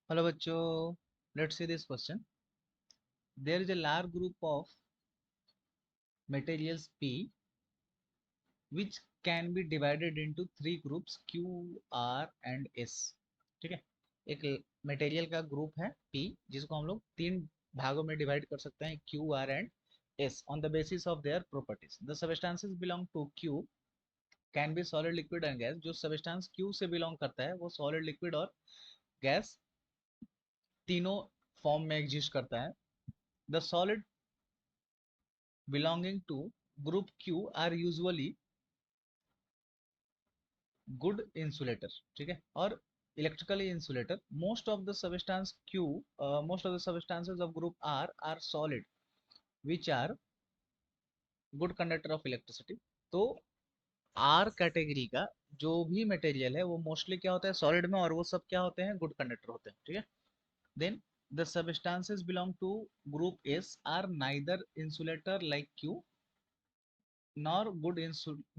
Hello बच्चों, let's see this question. There is a large group of materials P which can be divided into three groups Q, R and S. ठीक है. एक material का group है P जिसको हम लोग तीन भागों में डिवाइड कर सकते हैं Q, R and S on the basis of their properties. The substances belong to Q can be solid, liquid and gas. जो सबस्टेंस Q से बिलोंग करता है वो सॉलिड, लिक्विड और गैस तीनों फॉर्म में एग्जिस्ट करता है. The solid belonging to group Q are usually good insulator. ठीक है. और electrically insulator. Most of the substances of group R are solid which are good conductor of electricity. तो R category का जो भी मटेरियल है वो मोस्टली क्या होता है, सॉलिड में, और वो सब क्या होते हैं, गुड कंडक्टर होते हैं. ठीक है. Then the substances belong to group S are neither insulator like Q nor good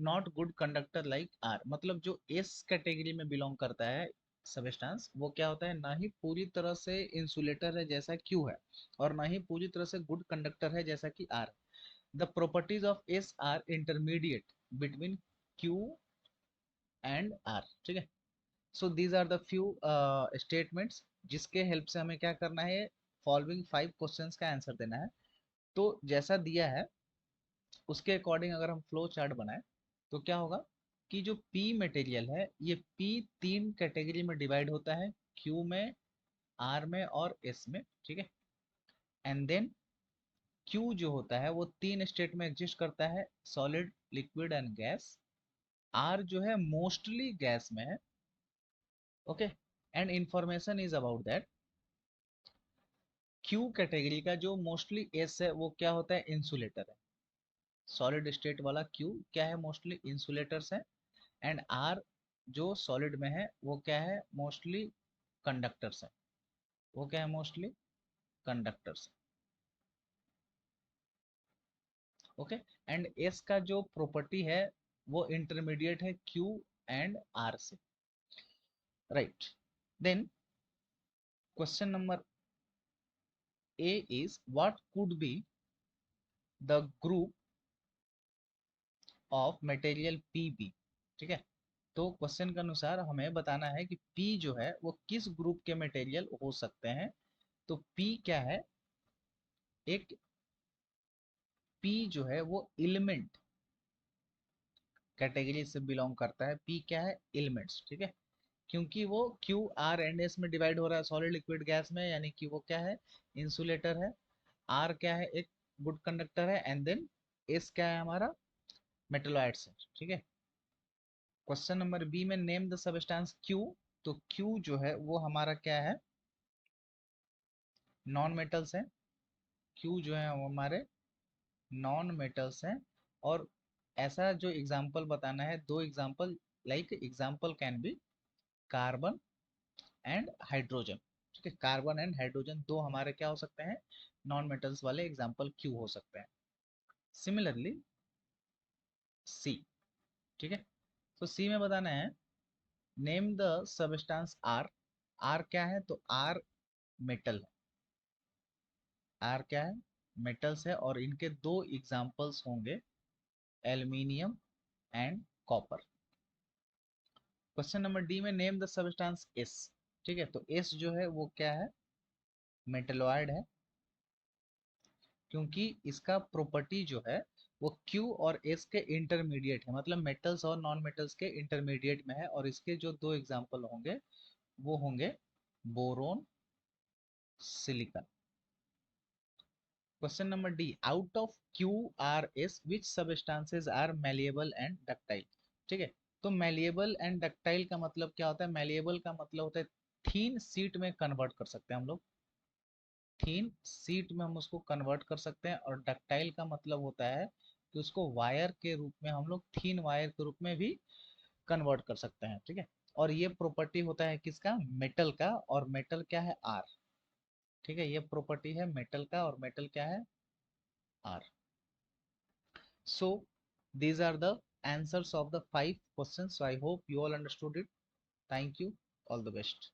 not good conductor like R. मतलब जो एस कैटेगरी में बिलोंग करता है सबस्टेंस वो क्या होता है, ना ही पूरी तरह से इंसुलेटर है जैसा क्यू है और ना ही पूरी तरह से गुड कंडक्टर है जैसा कि R. The properties of S are intermediate between Q and R. ठीक है. So these are the few statements जिसके हेल्प से हमें क्या करना है, फॉलोइंग 5 क्वेश्चंस का आंसर देना है. तो जैसा दिया है उसके अकॉर्डिंग अगर हम फ्लो चार्ट बनाए तो क्या होगा कि जो पी मटेरियल है ये पी तीन कैटेगरी में डिवाइड होता है, क्यू में, आर में और एस में. ठीक है. एंड देन क्यू जो होता है वो तीन स्टेट में एग्जिस्ट करता है, solid, liquid and gas. R जो है मोस्टली गैस में है. Okay. And information is about that Q category का जो मोस्टली एस है वो क्या होता है, इंसुलेटर है. सॉलिड स्टेट वाला क्यू क्या है, मोस्टली इंसुलेटर्स है. एंड आर जो सॉलिड में है वो क्या है, मोस्टली कंडक्टर्स है. वो क्या है, mostly conductors. Okay. And S का जो प्रॉपर्टी है वो इंटरमीडिएट है क्यू एंड आर से. Right. Then question number A is what could be the group of material P B. ठीक है. तो क्वेश्चन के अनुसार हमें बताना है कि P जो है वो किस ग्रुप के मटेरियल हो सकते हैं. तो P क्या है, एक P जो है वो एलिमेंट कैटेगरी से बिलोंग करता है. P क्या है, एलिमेंट्स. ठीक है. क्योंकि वो Q R एंड S में डिवाइड हो रहा है, सॉलिड, लिक्विड, गैस में, यानी कि वो क्या है, इंसुलेटर है. R क्या है, एक गुड कंडक्टर है. एंड देन S क्या है, हमारा मेटलॉइड्स है. ठीक है. क्वेश्चन नंबर बी में नेम द सबस्टेंस Q. तो Q जो है वो हमारा क्या है, नॉन मेटल्स है. Q जो है वो हमारे नॉन मेटल्स हैं. और ऐसा जो एग्जाम्पल बताना है, दो example, like example can be carbon and hydrogen. ठीक है. कार्बन एंड हाइड्रोजन दो हमारे क्या हो सकते हैं, नॉन मेटल्स वाले एग्जाम्पल क्यू हो सकते हैं. Similarly C. ठीक है. तो सी में बताना है name the substance R. R क्या है, तो आर मेटल है. आर क्या है, मेटल्स है. और इनके दो एग्जाम्पल्स होंगे, aluminium and copper. Question number D में नेम द सबस्टेंस एस. ठीक है. तो एस जो है वो क्या है, मेटलॉइड है. क्योंकि इसका प्रॉपर्टी जो है वो Q और S के इंटरमीडिएट है, मतलब मेटल्स और नॉन मेटल्स के इंटरमीडिएट में है. और इसके जो दो एग्जांपल होंगे वो होंगे boron, silicon. Question number D, out of Q R S which substances are malleable and ductile. ठीक है. तो मैलिएबल एंड डक्टाइल का मतलब क्या होता है, मैलिएबल का मतलब होता है थीन सीट में कन्वर्ट कर सकते हैं हम लोग. थीन सीट में हम उसको कन्वर्ट कर सकते हैं. और डक्टाइल का मतलब होता है कि उसको वायर के रूप में हम लोग, थीन वायर के रूप में भी कन्वर्ट कर सकते हैं. ठीक है. और ये प्रॉपर्टी होता है किसका, मेटल का. और मेटल क्या है, आर. ठीक है. ये प्रॉपर्टी है मेटल का और मेटल क्या है, R. So these are the answers of the 5 questions. So I hope you all understood it. Thank you. All the best.